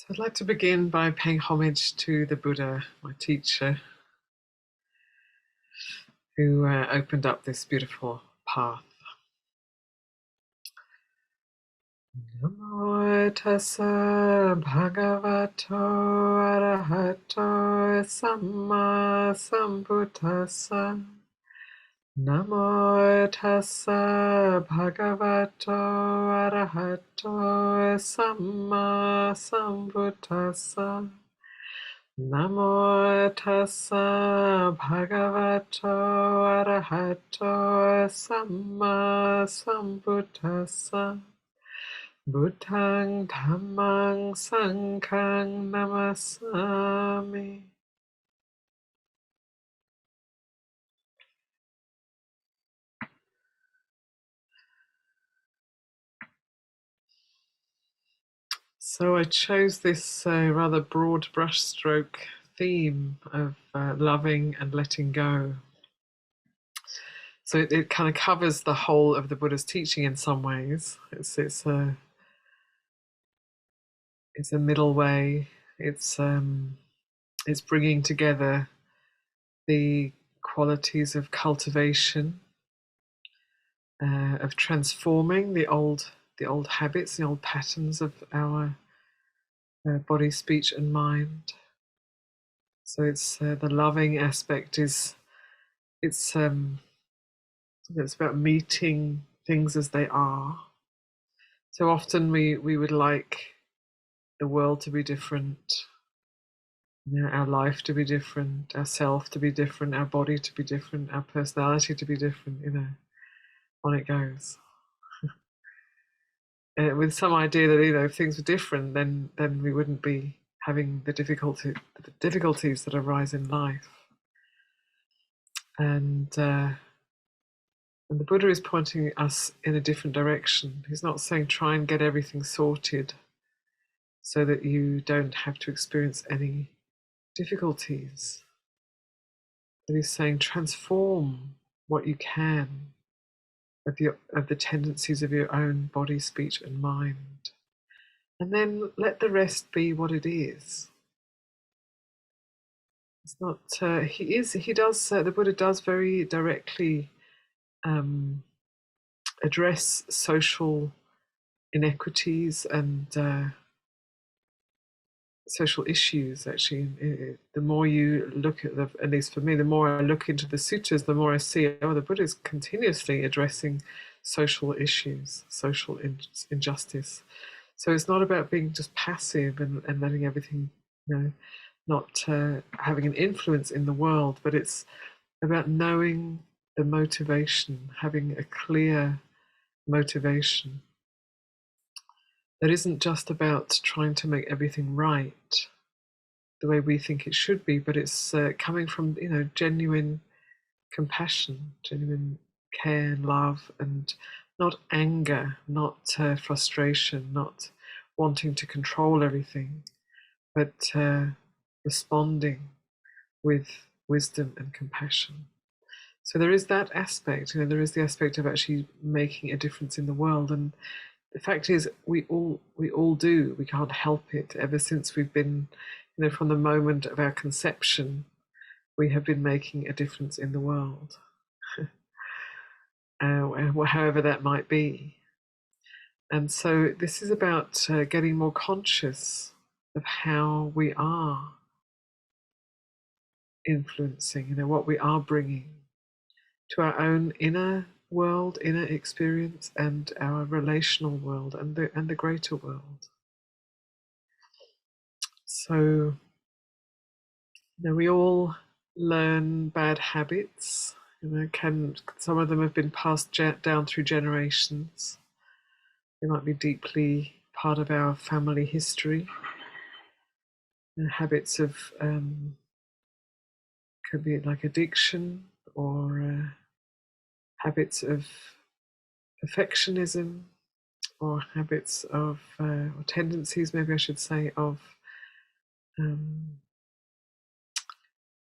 So I'd like to begin by paying homage to the Buddha, my teacher, who opened up this beautiful path. Namo tassa bhagavato arahato samma sambuddhassa. Namo tassa bhagavato arahato samma sambuddhassa. Namo tassa bhagavato arahato samma sambuddhassa. Buddhang dhammang sanghang namasami. So I chose this rather broad brushstroke theme of loving and letting go. So it kind of covers the whole of the Buddha's teaching in some ways. It's a middle way. It's bringing together the qualities of cultivation, of transforming the old habits, the old patterns of our body, speech, and mind. So it's the loving aspect is it's about meeting things as they are. So often we would like the world to be different, our life to be different, ourself to be different, our body to be different, our personality to be different, on it goes. With some idea that if things were different, then we wouldn't be having the difficulties that arise in life. And the Buddha is pointing us in a different direction. He's not saying try and get everything sorted so that you don't have to experience any difficulties. But he's saying transform what you can of the tendencies of your own body, speech, and mind, and then let the rest be what it is. It's not. The Buddha does very directly address social inequities and social issues. Actually, the more you look at at least for me, the more I look into the sutras, the more I see, the Buddha is continuously addressing social issues, social injustice. So it's not about being just passive and letting everything, not having an influence in the world, but it's about knowing the motivation, having a clear motivation that isn't just about trying to make everything right the way we think it should be, but it's coming from genuine compassion, genuine care and love, and not anger, not frustration, not wanting to control everything, but responding with wisdom and compassion. So there is that aspect. There is the aspect of actually making a difference in the world, and the fact is, we all do. We can't help it. Ever since we've been, from the moment of our conception, we have been making a difference in the world, however that might be. And so this is about getting more conscious of how we are influencing, what we are bringing to our own inner world, inner experience, and our relational world and the greater world. So, we all learn bad habits. Some of them have been passed down through generations. They might be deeply part of our family history. Habits of could be like addiction or habits of perfectionism, or habits of or tendencies, maybe I should say, of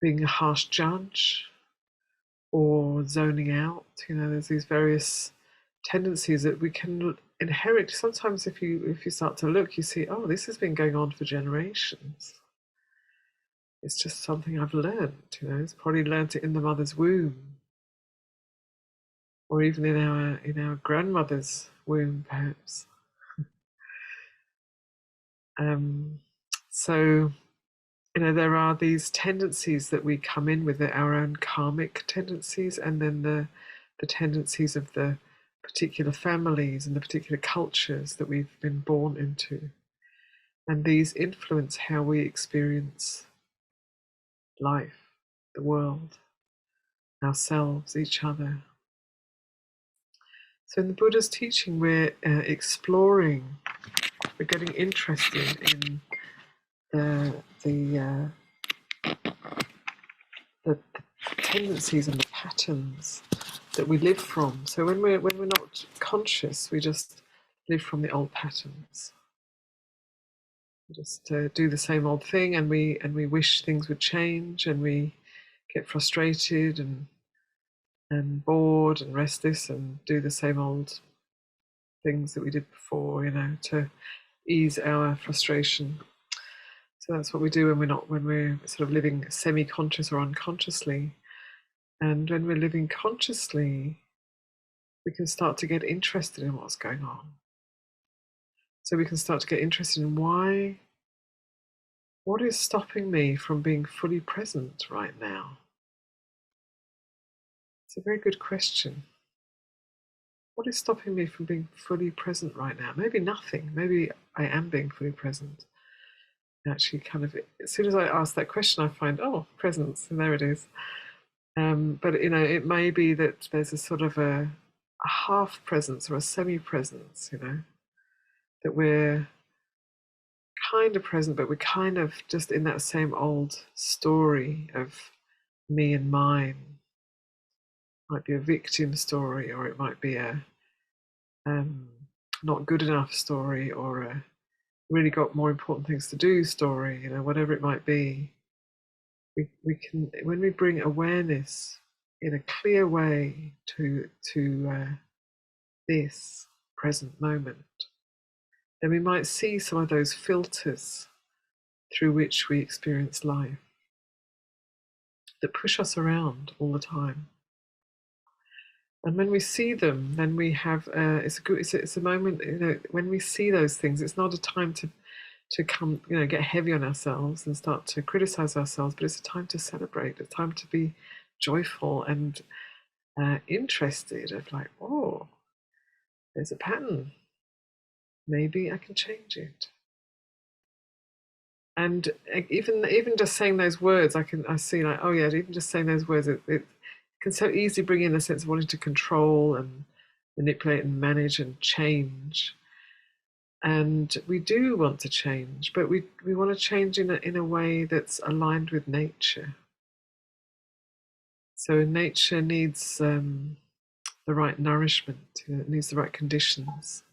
being a harsh judge or zoning out. There's these various tendencies that we can inherit. Sometimes if you start to look, you see, oh, this has been going on for generations. It's just something I've learned, it's probably learned it in the mother's womb, or even in our grandmother's womb, perhaps. So there are these tendencies that we come in with, our own karmic tendencies, and then the tendencies of the particular families and the particular cultures that we've been born into. And these influence how we experience life, the world, ourselves, each other. So in the Buddha's teaching, we're exploring, we're getting interested in the tendencies and the patterns that we live from. So when we're not conscious, we just live from the old patterns. We just do the same old thing, and we wish things would change, and we get frustrated and bored and restless, and do the same old things that we did before, to ease our frustration. So that's what we do when we're sort of living semi-conscious or unconsciously. And when we're living consciously, we can start to get interested in what's going on. So we can start to get interested in what is stopping me from being fully present right now? It's a very good question. What is stopping me from being fully present right now? Maybe nothing. Maybe I am being fully present. Actually, kind of, as soon as I ask that question, I find, oh, presence, and there it is. But it may be that there's a sort of a half presence or a semi-presence, that we're kind of present, but we're kind of just in that same old story of me and mine. It might be a victim story, or it might be a not good enough story, or a really got more important things to do story, whatever it might be. We can, when we bring awareness in a clear way to this present moment, then we might see some of those filters through which we experience life that push us around all the time. And when we see them, then we have it's a moment, when we see those things, it's not a time to come, get heavy on ourselves and start to criticize ourselves, but it's a time to celebrate, a time to be joyful and interested, of like, oh, there's a pattern. Maybe I can change it. And even just saying those words, I see like, oh yeah, even just saying those words, it can so easily bring in a sense of wanting to control and manipulate and manage and change. And we do want to change, but we want to change in a way that's aligned with nature. So nature needs the right nourishment, it needs the right conditions,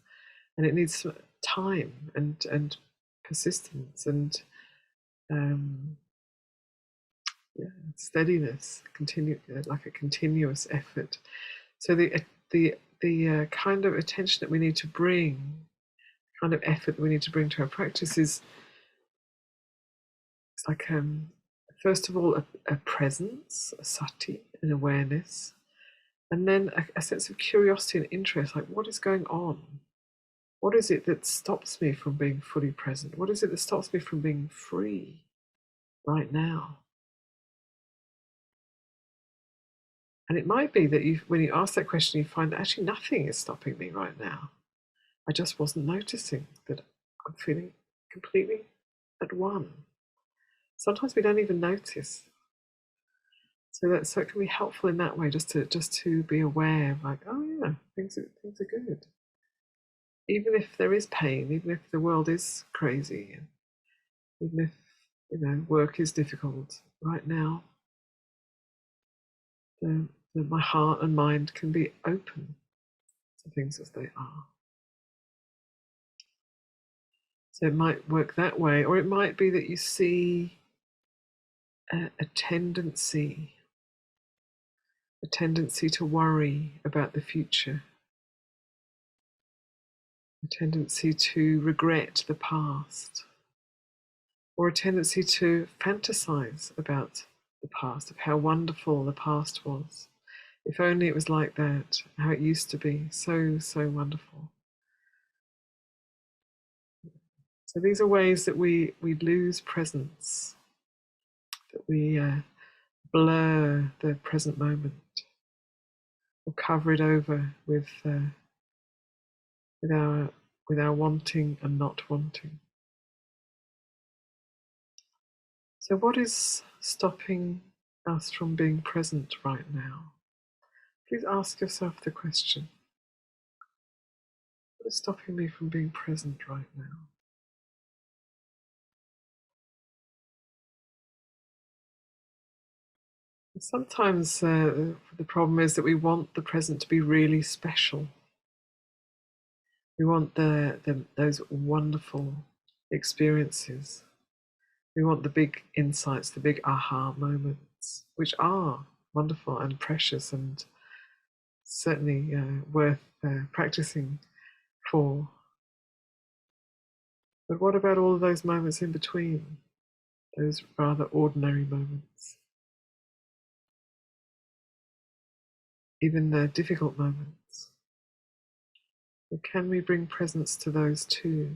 and it needs time and persistence and steadiness, like a continuous effort. So the kind of attention that we need to bring, kind of effort that we need to bring to our practice is, it's like first of all a presence, a sati, an awareness, and then a sense of curiosity and interest, like what is going on? What is it that stops me from being fully present? What is it that stops me from being free right now? And it might be that when you ask that question, you find that actually nothing is stopping me right now. I just wasn't noticing that I'm feeling completely at one. Sometimes we don't even notice. So it can be helpful in that way, just to be aware of, like, oh yeah, things are good. Even if there is pain, even if the world is crazy, even if work is difficult right now, my heart and mind can be open to things as they are. So it might work that way, or it might be that you see a tendency to worry about the future. a tendency to regret the past, or a tendency to fantasize about the past, of how wonderful the past was. If only it was like that, how it used to be, so, so wonderful. So these are ways that we lose presence, that we blur the present moment, or cover it over with our wanting and not wanting. So what is stopping us from being present right now? Please ask yourself the question. What is stopping me from being present right now? Sometimes the problem is that we want the present to be really special. We want those wonderful experiences. We want the big insights, the big aha moments, which are wonderful and precious and certainly worth practicing for. But what about all of those moments in between, those rather ordinary moments, even the difficult moments? But can we bring presence to those too?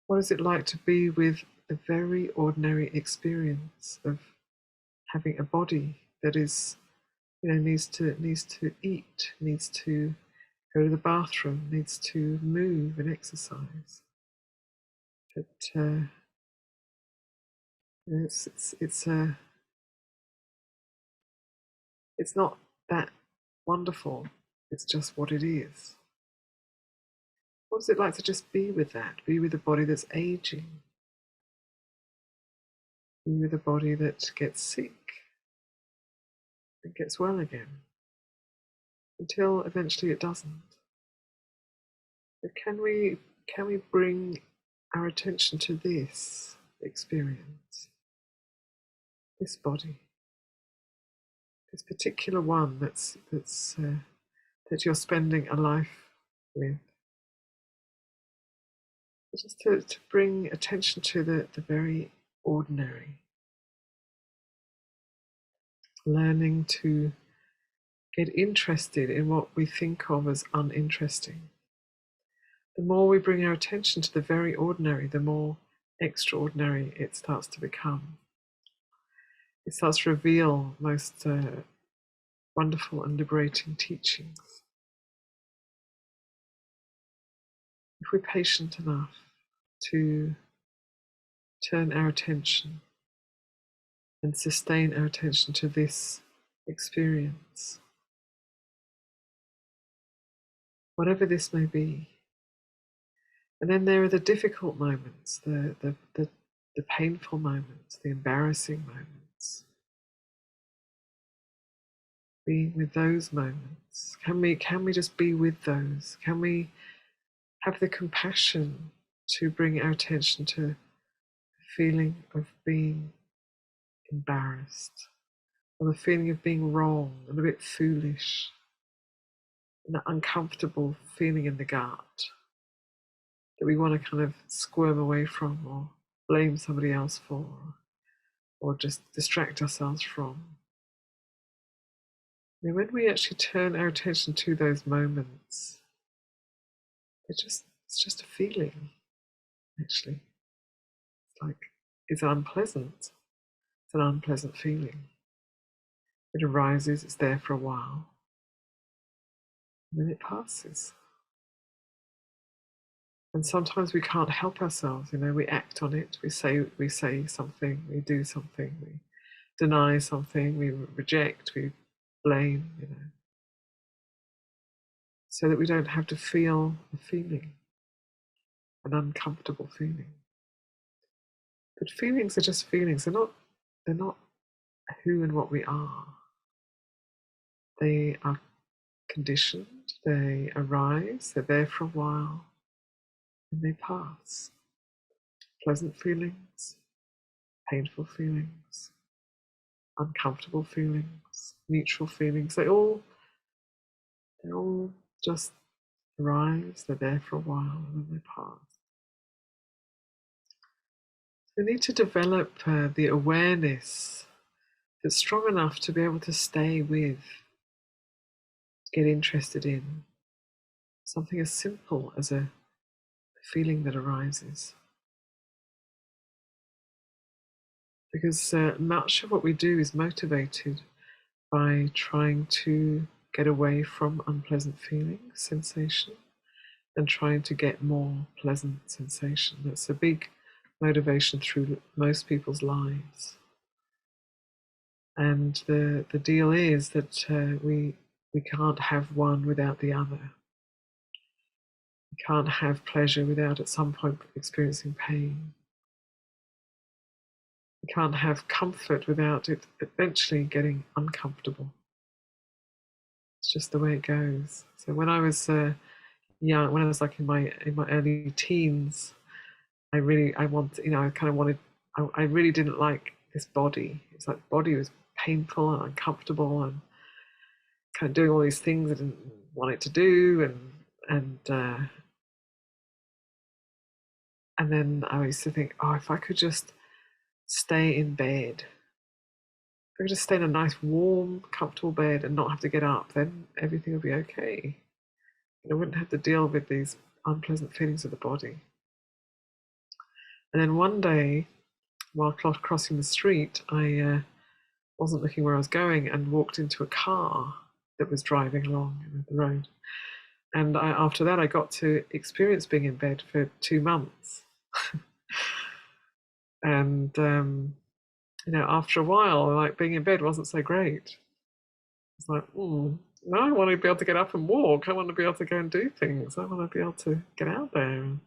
What is it like to be with the very ordinary experience of having a body that is, needs to eat, needs to go to the bathroom, needs to move and exercise? But it's not that wonderful. It's just what it is. What is it like to just be with that? Be with a body that's aging. Be with a body that gets sick and gets well again, until eventually it doesn't. But can we bring our attention to this experience, this body, this particular one that you're spending a life with? Just to bring attention to the very ordinary, learning to get interested in what we think of as uninteresting. The more we bring our attention to the very ordinary, the more extraordinary it starts to become. It starts to reveal most wonderful and liberating teachings. If we're patient enough to turn our attention and sustain our attention to this experience, whatever this may be. And then there are the difficult moments, the painful moments, the embarrassing moments. Being with those moments. Can we just be with those? Can we have the compassion to bring our attention to the feeling of being embarrassed, or the feeling of being wrong and a bit foolish, and that uncomfortable feeling in the gut that we want to kind of squirm away from, or blame somebody else for, or just distract ourselves from? And when we actually turn our attention to those moments, it's just a feeling, actually. It's unpleasant. It's an unpleasant feeling. It arises, it's there for a while, and then it passes. And sometimes we can't help ourselves, we act on it, we say something, we do something, we deny something, we reject, we blame, so that we don't have to feel the feeling, an uncomfortable feeling. But feelings are just feelings. They're not who and what we are. They are conditioned, they arise, they're there for a while, and they pass. Pleasant feelings, painful feelings, uncomfortable feelings, neutral feelings, they're all just arise, they're there for a while, and then they pass. We need to develop the awareness that's strong enough to be able to stay with, get interested in something as simple as a feeling that arises. Because much of what we do is motivated by trying to get away from unpleasant feeling, sensation, and trying to get more pleasant sensation. That's a big motivation through most people's lives. And the deal is that we can't have one without the other. We can't have pleasure without at some point experiencing pain. We can't have comfort without it eventually getting uncomfortable. It's just the way it goes. So when I was young, when I was like in my early teens, I really didn't like this body. It's like the body was painful and uncomfortable and kind of doing all these things I didn't want it to do, and then I used to think, oh, if I could just stay in bed, if I could just stay in a nice, warm, comfortable bed and not have to get up, then everything would be okay. I wouldn't have to deal with these unpleasant feelings of the body. And then one day, while crossing the street, I wasn't looking where I was going and walked into a car that was driving along the road. And after that, I got to experience being in bed for 2 months. And, after a while, like being in bed wasn't so great. It's like, no, I want to be able to get up and walk. I want to be able to go and do things. I want to be able to get out there.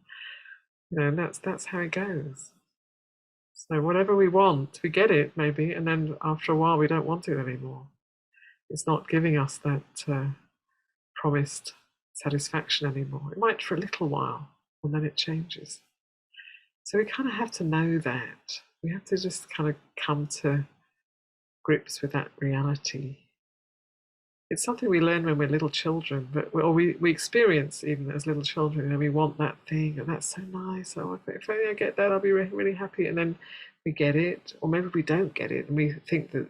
And that's how it goes. So whatever we want, we get it maybe, and then after a while we don't want it anymore. It's not giving us that promised satisfaction anymore. It might for a little while, and then it changes. So we kind of have to know that. We have to just kind of come to grips with that reality. It's something we learn when we're little children, or we experience even as little children. We want that thing, and that's so nice. Oh, if only I get that, I'll be really, really happy. And then we get it, or maybe we don't get it, and we think that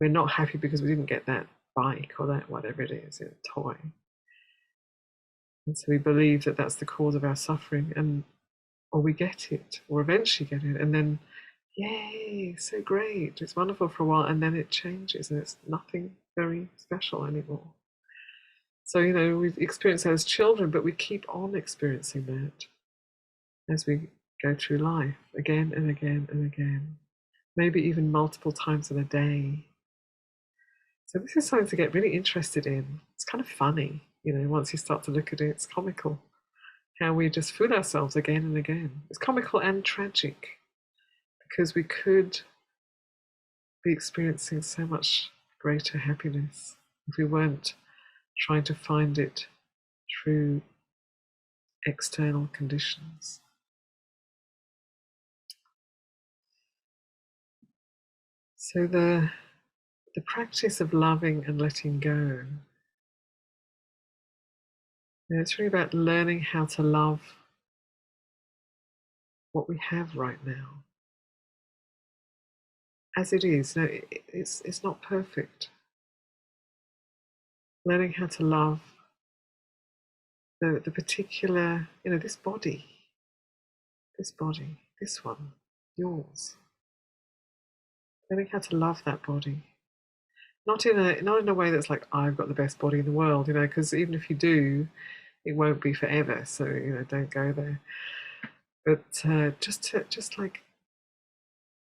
we're not happy because we didn't get that bike or that whatever it is, a toy. And so we believe that that's the cause of our suffering, or we get it, or eventually get it, and then, yay, so great, it's wonderful for a while, and then it changes, and it's nothing very special anymore. So, we experience that as children, but we keep on experiencing that as we go through life again and again and again, maybe even multiple times in a day. So this is something to get really interested in. It's kind of funny, once you start to look at it, it's comical how we just fool ourselves again and again. It's comical and tragic because we could be experiencing so much greater happiness if we weren't trying to find it through external conditions. So the practice of loving and letting go, it's really about learning how to love what we have right now as it is. It's not perfect. Learning how to love the particular, this body, this one, yours. Learning how to love that body, not in a way that's like, I've got the best body in the world, because even if you do, it won't be forever. So don't go there. But just like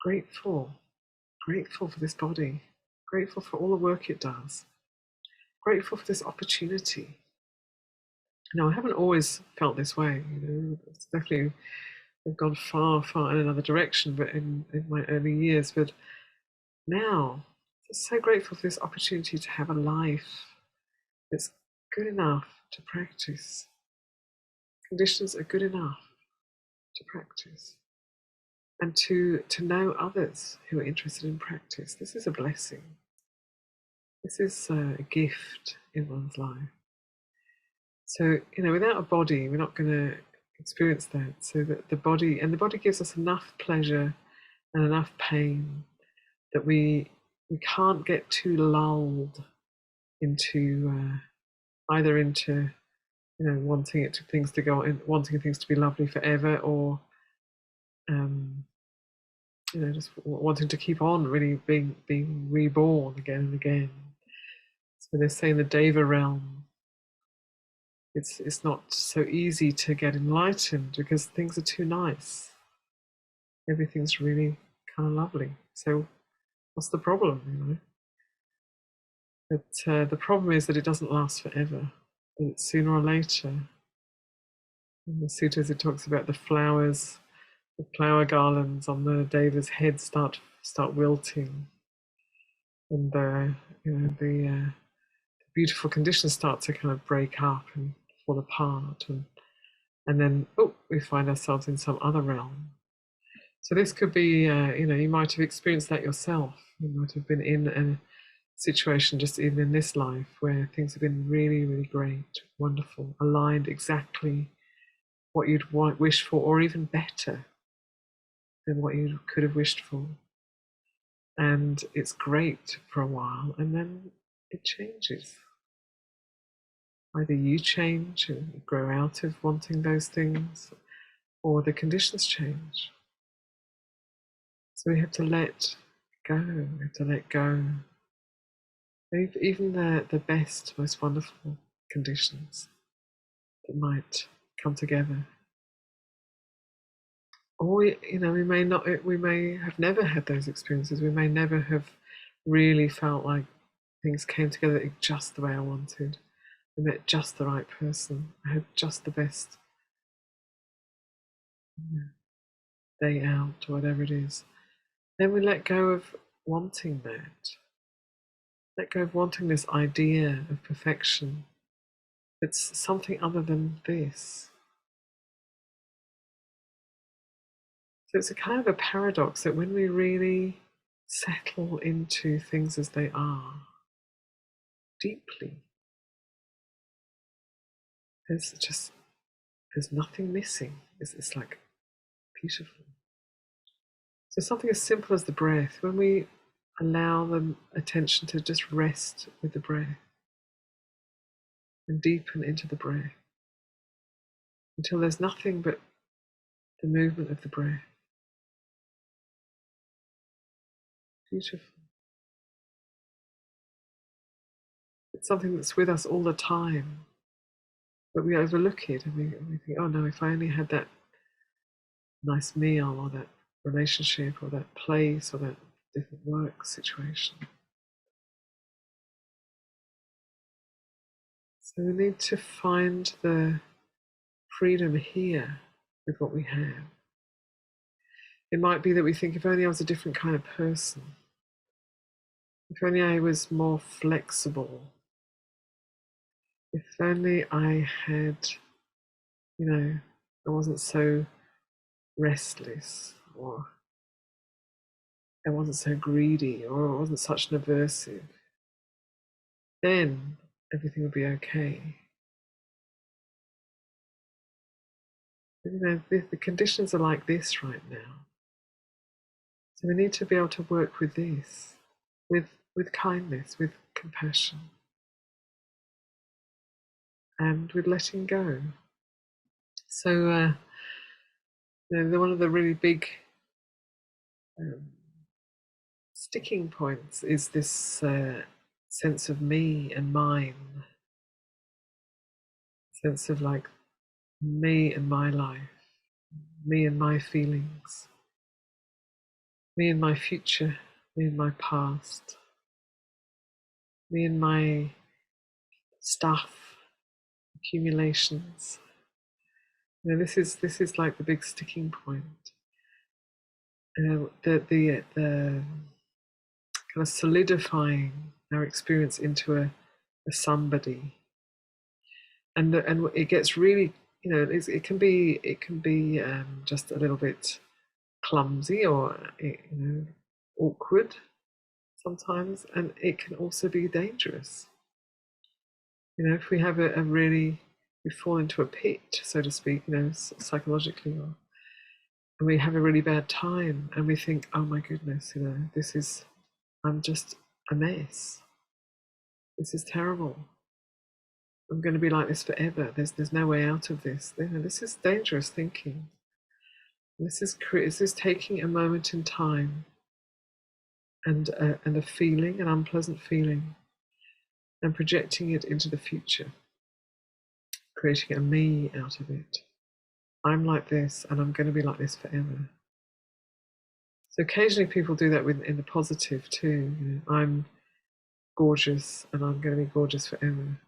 grateful for this body, grateful for all the work it does, grateful for this opportunity. I haven't always felt this way. It's definitely I've gone far in another direction, but in my early years. But now, I'm so grateful for this opportunity to have a life that's good enough to practice. Conditions are good enough to practice. And to know others who are interested in practice. This is a blessing. This is a gift in one's life. So, without a body, we're not going to experience that. So that the body gives us enough pleasure and enough pain that we can't get too lulled into either into wanting things to go in, wanting things to be lovely forever, or um, just wanting to keep on really being reborn again and again. So they say in the Deva realm, it's not so easy to get enlightened because things are too nice. Everything's really kind of lovely. So what's the problem? But the problem is that it doesn't last forever. That sooner or later, in the sutras it talks about the flowers, the flower garlands on the Deva's head start wilting, and the beautiful conditions start to kind of break up and fall apart, and then we find ourselves in some other realm. So this could be, you might have experienced that yourself. You might have been in a situation just even in this life where things have been really, really great, wonderful, aligned exactly what you'd wish for, or even better than what you could have wished for. And it's great for a while, and then it changes. Either you change and grow out of wanting those things, or the conditions change. So we have to let go. We have to let go. Even the best, most wonderful conditions that might come together. Or we may not. We may have never had those experiences. We may never have really felt like things came together just the way I wanted. I met just the right person. I had just the best day out, or whatever it is. Then we let go of wanting that. Let go of wanting this idea of perfection. It's something other than this. So it's a kind of a paradox that when we really settle into things as they are deeply, there's nothing missing. It's like beautiful. So something as simple as the breath, when we allow the attention to just rest with the breath and deepen into the breath until there's nothing but the movement of the breath. Beautiful. It's something that's with us all the time, but we overlook it and we think, oh no, if I only had that nice meal or that relationship or that place or that different work situation. So we need to find the freedom here with what we have. It might be that we think, if only I was a different kind of person, if only I was more flexible, if only I had, I wasn't so restless, or I wasn't so greedy, or I wasn't such an aversive, then everything would be okay. The conditions are like this right now. So we need to be able to work with this, with kindness, with compassion, and with letting go. So one of the really big sticking points is this sense of me and mine, sense of like me and my life, me and my feelings, me and my future, me and my past, me and my stuff, accumulations. This is like the big sticking point. The kind of solidifying our experience into a somebody, and it gets really, it can be just a little bit clumsy, or awkward sometimes, and it can also be dangerous. If we have a really we fall into a pit, so to speak, psychologically, and we have a really bad time, and we think, oh my goodness, I'm just a mess. This is terrible. I'm going to be like this forever. There's no way out of this. This is dangerous thinking. This is taking a moment in time and a feeling, an unpleasant feeling, and projecting it into the future, creating a me out of it. I'm like this, and I'm going to be like this forever. So occasionally people do that in the positive too. I'm gorgeous, and I'm going to be gorgeous forever.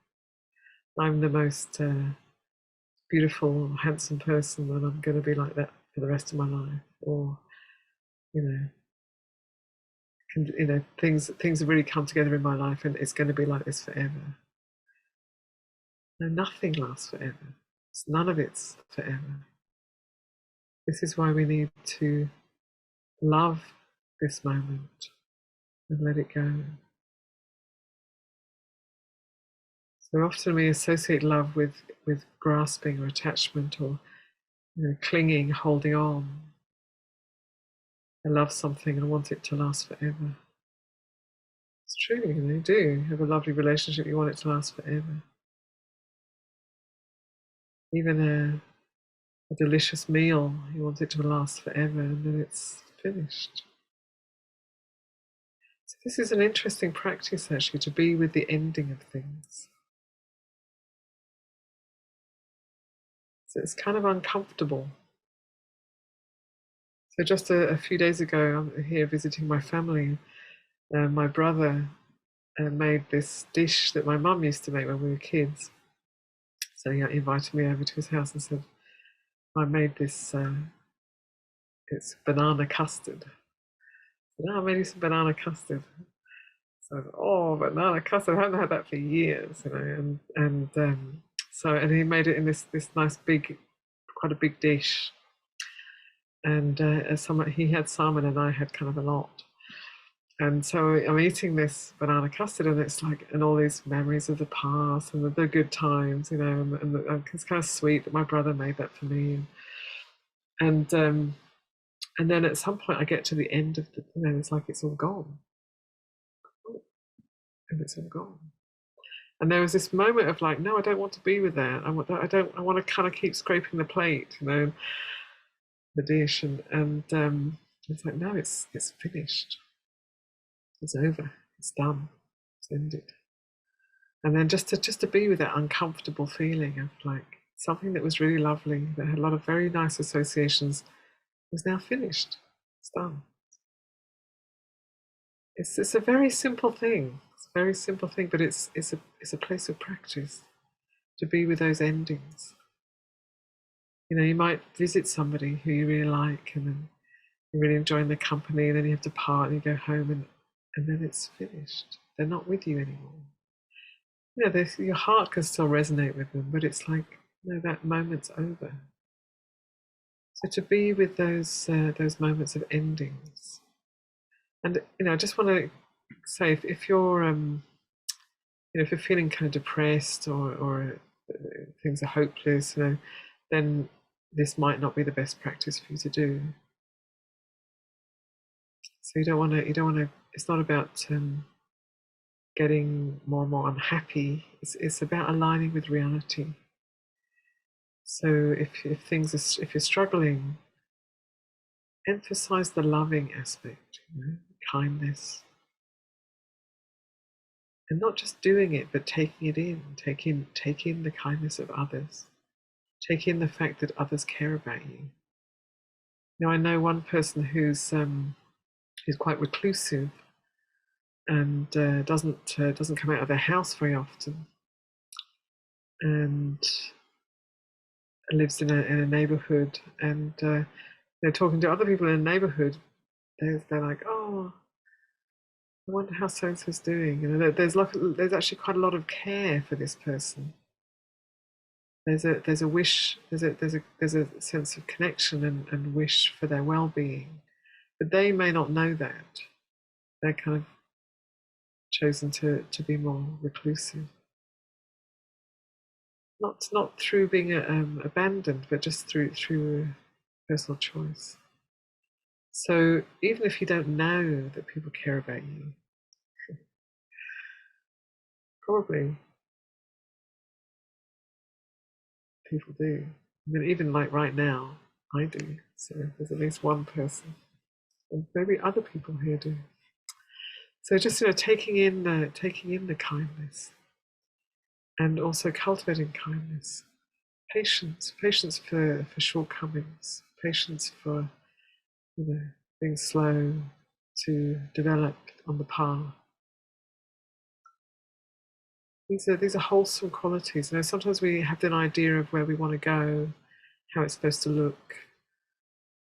I'm the most beautiful, handsome person, and I'm going to be like that for the rest of my life. Or, things have really come together in my life, and it's going to be like this forever. No, nothing lasts forever. None of it's forever. This is why we need to love this moment and let it go. So often we associate love with grasping or attachment, or clinging, holding on. I love something and want it to last forever. It's true, you do have a lovely relationship, you want it to last forever. Even a delicious meal, you want it to last forever, and then it's finished. So this is an interesting practice, actually, to be with the ending of things. So it's kind of uncomfortable. So just a few days ago, I'm here visiting my family. My brother made this dish that my mum used to make when we were kids. So he invited me over to his house and said, I made this, it's banana custard. I said, I made you some banana custard. So I said, oh, banana custard, I haven't had that for years, and he made it in this nice big, quite a big dish. And he had some, and I had kind of a lot. And so I'm eating this banana custard, and it's like, and all these memories of the past and the good times, and it's kind of sweet that my brother made that for me. And then at some point I get to the end of it's like it's all gone. And it's all gone. And there was this moment of like, no, I don't want to be with that. I want to kind of keep scraping the plate, the dish, and it's like, no, it's finished. It's over. It's done. It's ended. And then just to be with that uncomfortable feeling of like something that was really lovely, that had a lot of very nice associations, was now finished. It's done. It's a very simple thing. It's a very simple thing, but it's a place of practice to be with those endings. You might visit somebody who you really like, and then you're really enjoying the company, and then you have to part and you go home, and then it's finished. They're not with you anymore. Your heart can still resonate with them, but it's like, that moment's over. So to be with those moments of endings, and I just want to say, if you're if you're feeling kind of depressed, or things are hopeless, then this might not be the best practice for you to do. So you don't want to. It's not about getting more and more unhappy. It's about aligning with reality. So if you're struggling, emphasize the loving aspect, kindness, and not just doing it, but taking it in. Take in the kindness of others. Take in the fact that others care about you. I know one person who's quite reclusive, and doesn't come out of their house very often, and lives in a neighborhood, and they're talking to other people in the neighborhood. They're like, oh, I wonder how so-and-so's doing. There's actually quite a lot of care for this person. There's a wish, there's a sense of connection and wish for their well-being, but they may not know that. They're kind of chosen to be more reclusive. not through being abandoned, but just through personal choice. So even if you don't know that people care about you, probably people do. I mean, even like right now, I do. So there's at least one person, and maybe other people here do. So just taking in the kindness, and also cultivating kindness, patience for shortcomings, patience for being slow to develop on the path. These are wholesome qualities. Sometimes we have an idea of where we want to go, how it's supposed to look,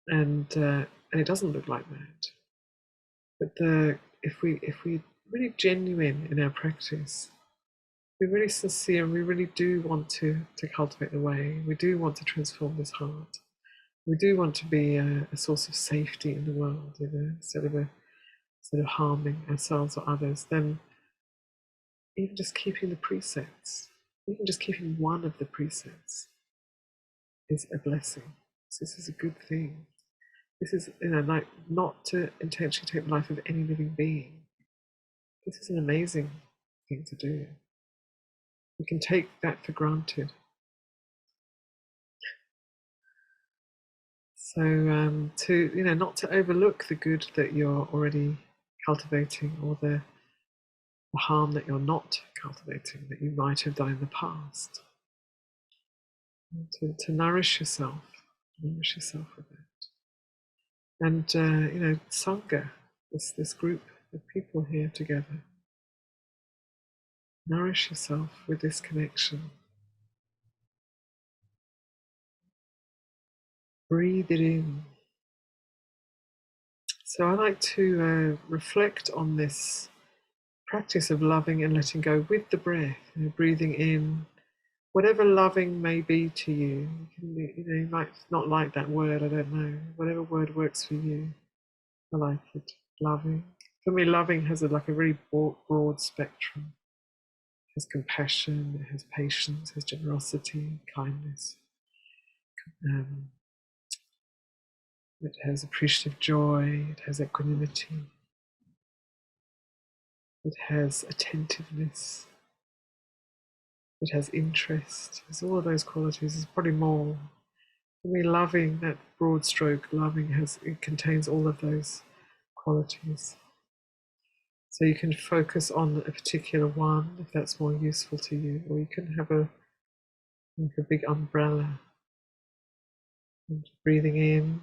and it doesn't look like that. But if we really genuine in our practice, we're really sincere, and we really do want to cultivate the way. We do want to transform this heart. We do want to be a source of safety in the world, instead of harming ourselves or others. Then even just keeping the precepts, even just keeping one of the precepts, is a blessing. So this is a good thing. This is like not to intentionally take the life of any living being. This is an amazing thing to do. We can take that for granted. So not to overlook the good that you're already cultivating, or the harm that you're not cultivating, that you might have done in the past. To nourish yourself with that. And Sangha, this group of people here together. Nourish yourself with this connection. Breathe it in. So I like to reflect on this practice of loving and letting go with the breath. Breathing in whatever loving may be to you. You might not like that word, I don't know. Whatever word works for you. I like it. Loving. For me, loving has a really broad spectrum. It has compassion, it has patience, it has generosity, kindness. It has appreciative joy, it has equanimity, it has attentiveness, it has interest. There's all of those qualities. There's probably more. For me, loving, that broad stroke, it contains all of those qualities. So you can focus on a particular one if that's more useful to you, or you can have a big umbrella. And breathing in,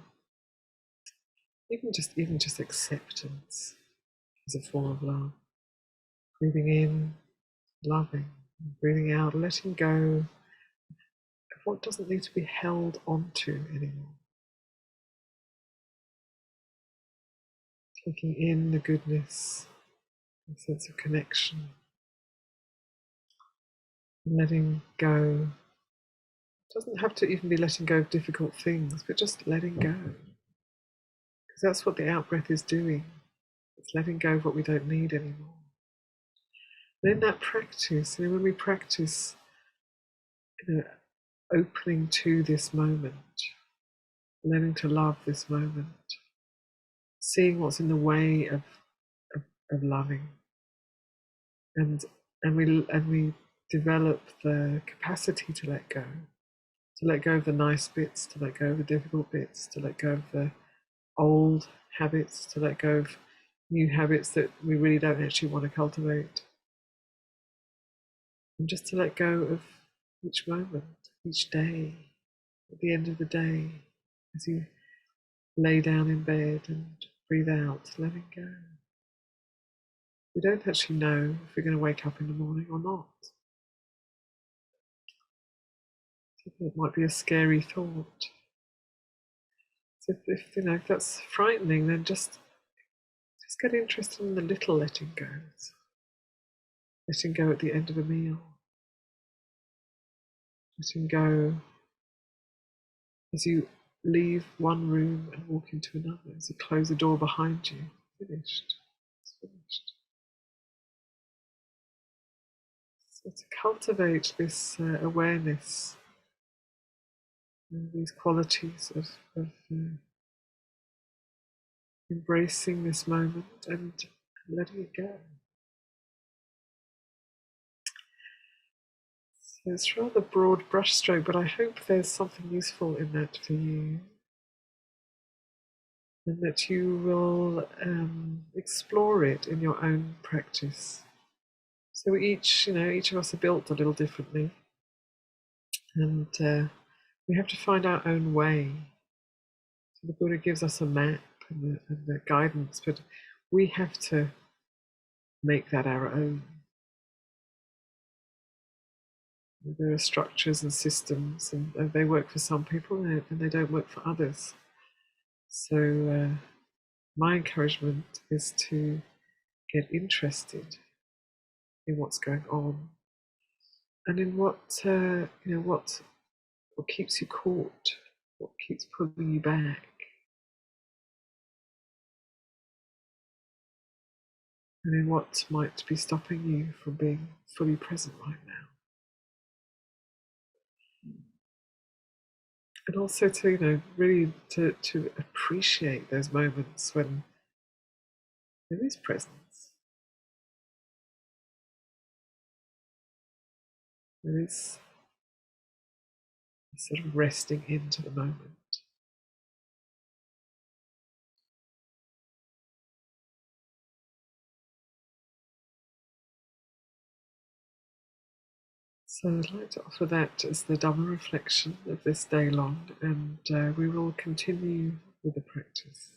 even just acceptance is a form of love. Breathing in, loving. Breathing out, letting go of what doesn't need to be held onto anymore. Taking in the goodness, a sense of connection. And letting go. It doesn't have to even be letting go of difficult things, but just letting go. Because that's what the out-breath is doing. It's letting go of what we don't need anymore. And in that practice, when we practice opening to this moment, learning to love this moment, seeing what's in the way of loving, and we develop the capacity to let go of the nice bits, to let go of the difficult bits, to let go of the old habits, to let go of new habits that we really don't actually want to cultivate, and just to let go of each moment, each day, at the end of the day, as you lay down in bed and breathe out, letting go. We don't actually know if we're going to wake up in the morning or not. It might be a scary thought. So if that's frightening, then just get interested in the little letting goes. Letting go at the end of a meal. Letting go as you leave one room and walk into another, as you close the door behind you. Finished. It's finished. So to cultivate this awareness, these qualities of embracing this moment and letting it go. So it's rather broad brushstroke, but I hope there's something useful in that for you, and that you will explore it in your own practice. So each of us are built a little differently, and we have to find our own way. So the Buddha gives us a map and the guidance, but we have to make that our own. There are structures and systems, and they work for some people and they don't work for others. So my encouragement is to get interested in what's going on, and in what keeps you caught, what keeps pulling you back, and in what might be stopping you from being fully present right now. And also to really to appreciate those moments when there is presence, there is sort of resting into the moment. So I'd like to offer that as the Dharma reflection of this day long, and we will continue with the practice.